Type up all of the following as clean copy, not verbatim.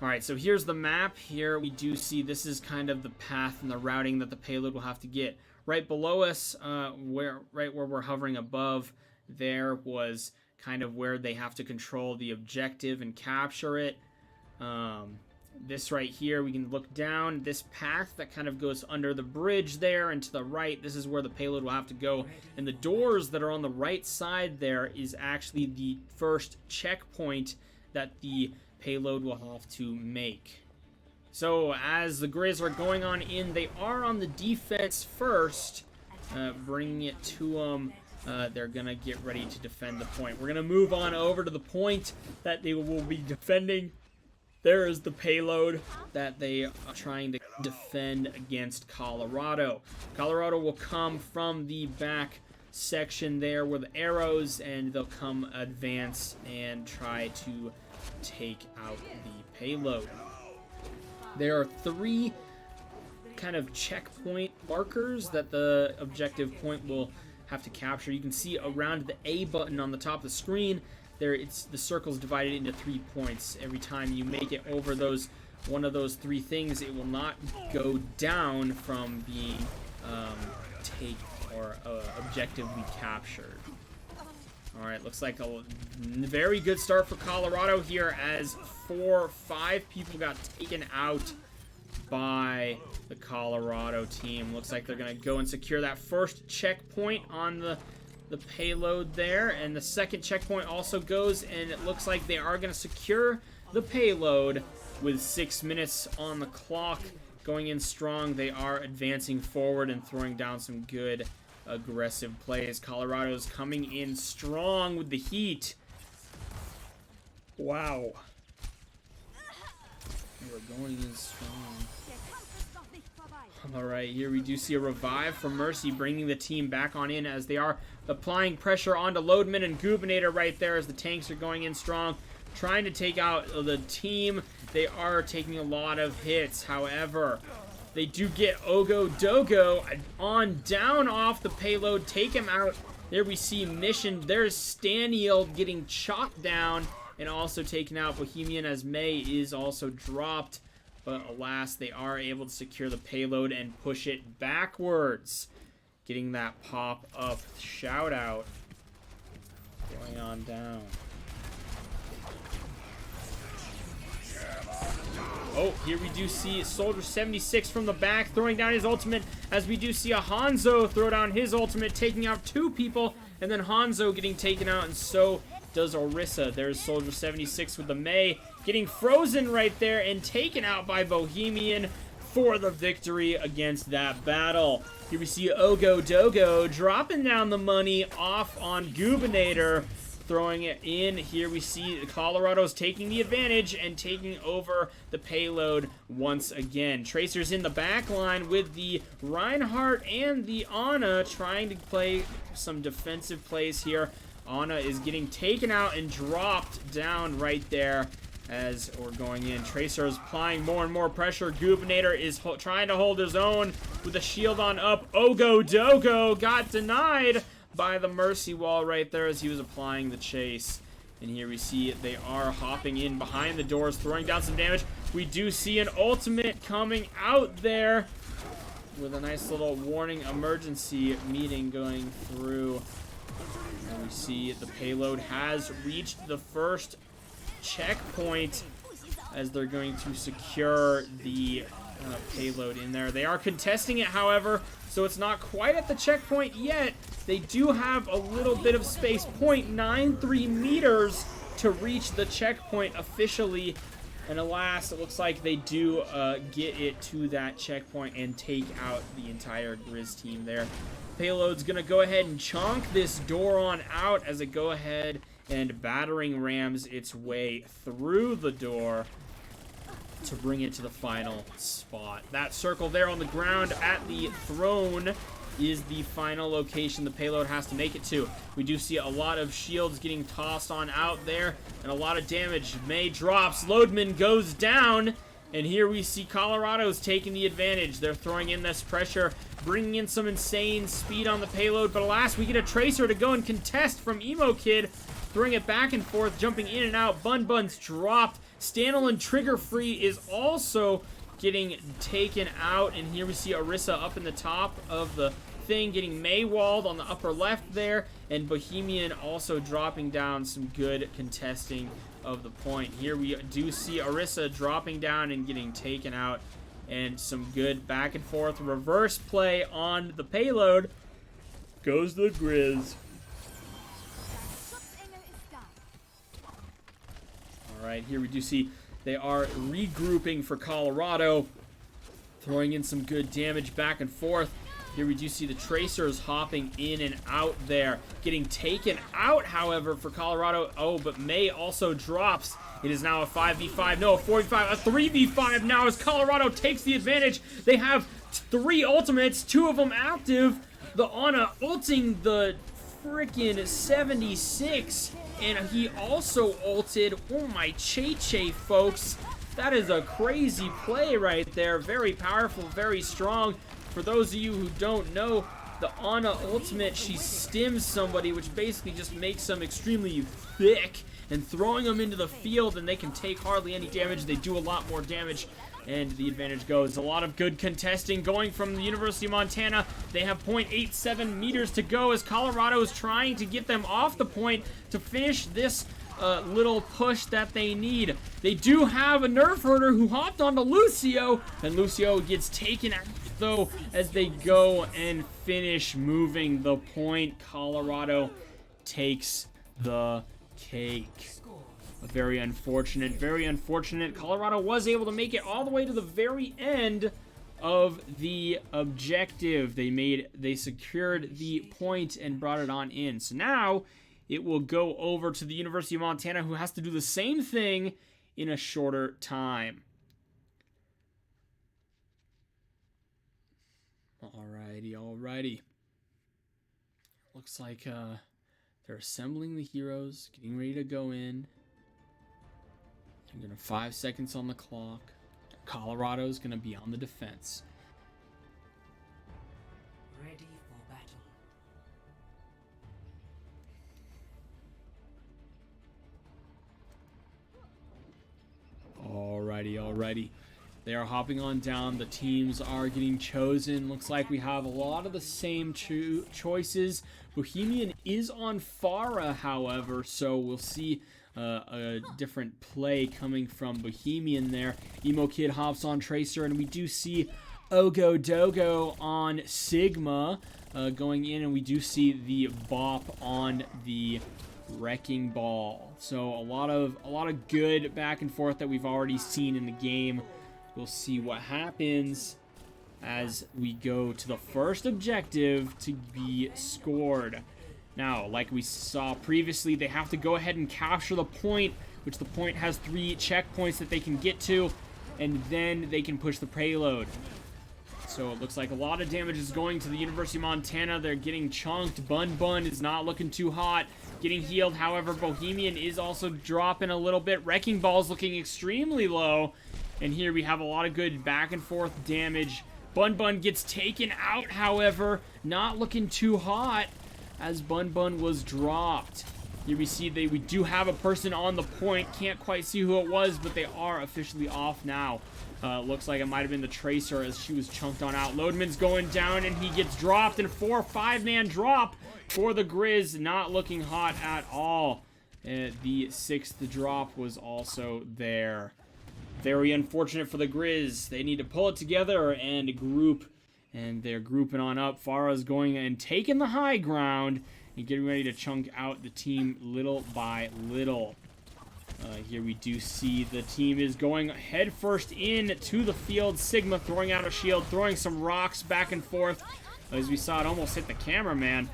Alright, so here's the map. Here we do see this is kind of the path and the routing that the payload will have to get. Right below us, right where we're hovering above, there was kind of where they have to control the objective and capture it. This right here, we can look down. This path that kind of goes under the bridge there and to the right, this is where the payload will have to go. And the doors that are on the right side there is actually the first checkpoint that the payload will have to make. So as the Griz are going on in, they are on the defense first, bringing it to them. They're going to get ready to defend the point. We're going to move on over to the point that they will be defending. There is the payload that they are trying to defend against Colorado. Colorado will come from the back section there where the arrows, and they'll come advance and try to take out the payload. There are 3 kind of checkpoint markers that the objective point will have to capture. You can see around the A button on the top of the screen there, the circle's divided into 3 points. Every time you make it over one of those 3 things, it will not go down from being objectively captured. Alright, looks like a very good start for Colorado here as 4 or 5 people got taken out by the Colorado team. Looks like they're going to go and secure that first checkpoint on the payload there, and the second checkpoint also goes, and it looks like they are going to secure the payload with 6 minutes on the clock. Going in strong, they are advancing forward and throwing down some good aggressive plays. Colorado's coming in strong with the heat. Wow. We're going in strong. Alright, here we do see a revive from Mercy, bringing the team back on in as they are applying pressure onto Loadman and Goobinator right there as the tanks are going in strong, trying to take out the team. They are taking a lot of hits, however, they do get Ogo Dogo on down off the payload, take him out. There we see Mission, there's Staniel getting chopped down and also taken out. Bohemian as May is also dropped. But alas, they are able to secure the payload and push it backwards. Getting that pop-up shout-out. Going on down. Oh, here we do see Soldier 76 from the back throwing down his ultimate, as we do see a Hanzo throw down his ultimate, taking out 2 people, and then Hanzo getting taken out, and so does Orisa. There's Soldier 76 with the May, getting frozen right there and taken out by Bohemian for the victory against that battle. Here we see Ogo Dogo dropping down the money off on Goobinator, throwing it in. Here we see Colorado's taking the advantage and taking over the payload once again. Tracer's in the back line with the Reinhardt and the Ana trying to play some defensive plays here. Ana is getting taken out and dropped down right there as we're going in. Tracer is applying more and more pressure. Goobinator is trying to hold his own with a shield on up. Ogo Dogo got denied by the Mercy wall right there as he was applying the chase. And here we see they are hopping in behind the doors, throwing down some damage. We do see an ultimate coming out there with a nice little warning emergency meeting going through. And we see the payload has reached the first checkpoint as they're going to secure the payload in there. They are contesting it, however, so it's not quite at the checkpoint yet. They do have a little bit of space, 0.93 meters to reach the checkpoint officially. And alas, it looks like they do get it to that checkpoint and take out the entire Griz team there. Payload's gonna go ahead and chonk this door on out as it go ahead and battering rams its way through the door to bring it to the final spot. That circle there on the ground at the throne is the final location the payload has to make it to. We do see a lot of shields getting tossed on out there and a lot of damage. May drops, Loadman goes down, and here we see Colorado's taking the advantage. They're throwing in this pressure, bringing in some insane speed on the payload, but alas, we get a Tracer to go and contest from Emo Kid. throwing it back and forth, jumping in and out. Bun Bun's dropped. Stanley Trigger Free is also getting taken out, and here we see Orisa up in the top of the thing, getting Maywalled on the upper left there, and Bohemian also dropping down some good contesting of the point. Here we do see Orisa dropping down and getting taken out, and some good back and forth reverse play on the payload. Goes the Griz. Alright, here we do see they are regrouping for Colorado, throwing in some good damage back and forth. Here we do see the Tracers hopping in and out there, getting taken out, however, for Colorado. Oh, but May also drops. It is now a 5v5, no, a 4v5, a 3v5 now as Colorado takes the advantage. They have 3 ultimates, 2 of them active. The Ana ulting the freaking 76, and he also ulted. Oh my Che, folks. That is a crazy play right there. Very powerful, very strong. For those of you who don't know, the Ana ultimate, she stims somebody, which basically just makes them extremely thick, and throwing them into the field, and they can take hardly any damage. They do a lot more damage, and the advantage goes. A lot of good contesting going from the University of Montana. They have 0.87 meters to go as Colorado is trying to get them off the point to finish this little push that they need. They do have a nerf herder who hopped onto Lucio, and Lucio gets taken out though as they go and finish moving the point. Colorado takes the cake. Very unfortunate, very unfortunate. Colorado was able to make it all the way to the very end of the objective. They secured the point and brought it on in. So now it will go over to the University of Montana, who has to do the same thing in a shorter time. Alrighty. Looks like they're assembling the heroes, getting ready to go in. I'm gonna 5 seconds on the clock. Colorado's gonna be on the defense. Ready for battle. Alrighty. They are hopping on down. The teams are getting chosen. Looks like we have a lot of the same choices. Bohemian is on Pharah, however, so we'll see a different play coming from Bohemian there. Emo Kid hops on Tracer, and we do see Ogo Dogo on Sigma going in, and we do see the Bop on the Wrecking Ball. So a lot of good back and forth that we've already seen in the game. We'll see what happens as we go to the first objective to be scored. Now, like we saw previously, they have to go ahead and capture the point, which the point has 3 checkpoints that they can get to, and then they can push the payload. So it looks like a lot of damage is going to the University of Montana. They're getting chunked. Bun is not looking too hot. Getting healed, however, Bohemian is also dropping a little bit. Wrecking Ball's looking extremely low. And here we have a lot of good back and forth damage. Bun gets taken out, however, not looking too hot as Bun was dropped. Here we see we do have a person on the point. Can't quite see who it was, but they are officially off now. Looks like it might have been the Tracer as she was chunked on out. Loadman's going down and he gets dropped, and 4 or 5-man drop for the Griz. Not looking hot at all. The 6th drop was also there. Very unfortunate for the Griz. They need to pull it together and group, and they're grouping on up. Farah's going and taking the high ground and getting ready to chunk out the team little by little. Here we do see the team is going headfirst in to the field. Sigma throwing out a shield, throwing some rocks back and forth. As we saw, it almost hit the cameraman.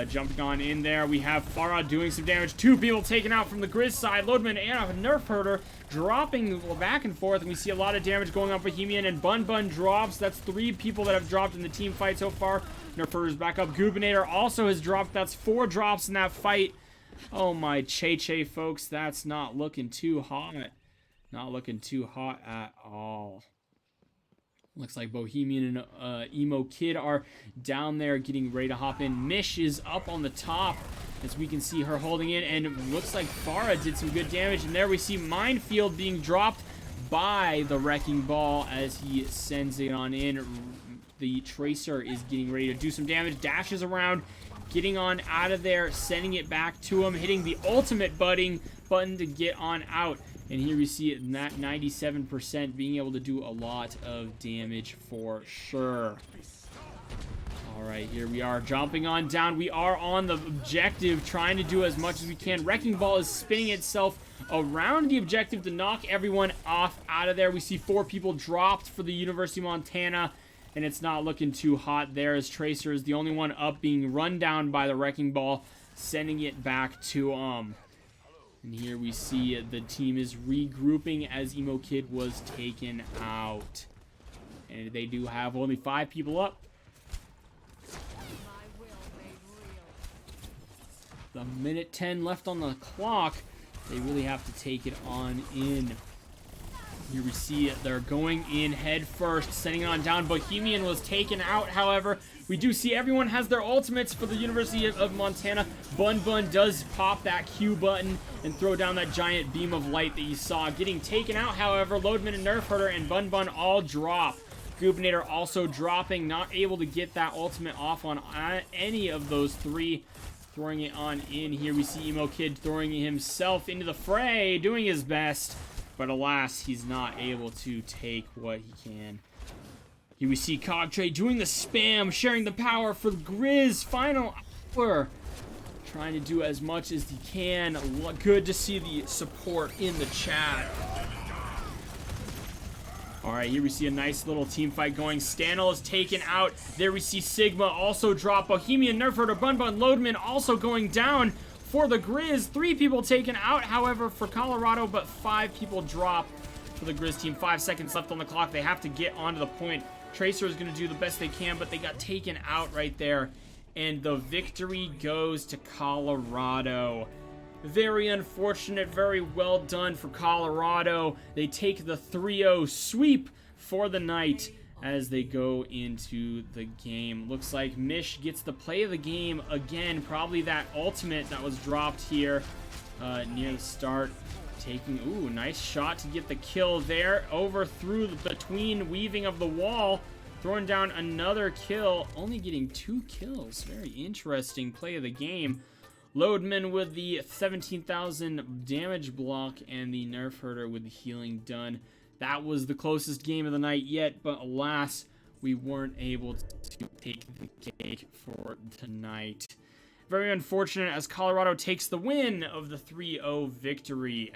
Jumping on in there. We have Farah doing some damage. 2 people taken out from the Griz side. Loadman and a nerf herder dropping back and forth. And we see a lot of damage going on Bohemian, and Bun drops. That's 3 people that have dropped in the team fight so far. Nerf herder's back up. Goobinator also has dropped. That's 4 drops in that fight. Oh my Che, folks. That's not looking too hot. Not looking too hot at all. Looks like Bohemian and Emo Kid are down there getting ready to hop in. Mish is up on the top as we can see her holding in, and it looks like Farah did some good damage. And there we see Minefield being dropped by the Wrecking Ball as he sends it on in. The Tracer is getting ready to do some damage, dashes around, getting on out of there, sending it back to him, hitting the ultimate button to get on out. And here we see it, that 97% being able to do a lot of damage for sure. Alright, here we are jumping on down. We are on the objective, trying to do as much as we can. Wrecking Ball is spinning itself around the objective to knock everyone off out of there. We see 4 people dropped for the University of Montana, and it's not looking too hot there as Tracer is the only one up, being run down by the Wrecking Ball, sending it back to And here we see the team is regrouping as Emo Kid was taken out. And they do have only 5 people up. The minute 10 left on the clock. They really have to take it on in. Here we see it. They're going in head first, sending it on down. Bohemian was taken out, however. We do see everyone has their ultimates for the University of Montana. Bun Bun does pop that Q button and throw down that giant beam of light that you saw. Getting taken out, however, Loadman and Nerf Herder and Bun Bun all drop. Goobinator also dropping, not able to get that ultimate off on any of those 3. Throwing it on in. Here we see Emo Kid throwing himself into the fray, doing his best. But alas, he's not able to take what he can. Here we see Cogtray doing the spam, sharing the power for Griz. Final hour. Trying to do as much as he can. Good to see the support in the chat. Alright, here we see a nice little team fight going. Stanel is taken out. There we see Sigma also drop. Bohemian, Nerf Herder, Bun Bun, Loadman also going down for the Griz. 3 people taken out, however, for Colorado, but 5 people drop for the Griz team. 5 seconds left on the clock. They have to get onto the point. Tracer is going to do the best they can, but they got taken out right there. And the victory goes to Colorado. Very unfortunate, very well done for Colorado. They take the 3-0 sweep for the night as they go into the game. Looks like Mish gets the play of the game again. Probably that ultimate that was dropped here near the start. Taking, ooh, nice shot to get the kill there. Over through the between weaving of the wall. Throwing down another kill. Only getting 2 kills. Very interesting play of the game. Loadman with the 17,000 damage block and the Nerf Herder with the healing done. That was the closest game of the night yet, but alas, we weren't able to take the cake for tonight. Very unfortunate as Colorado takes the win of the 3-0 victory.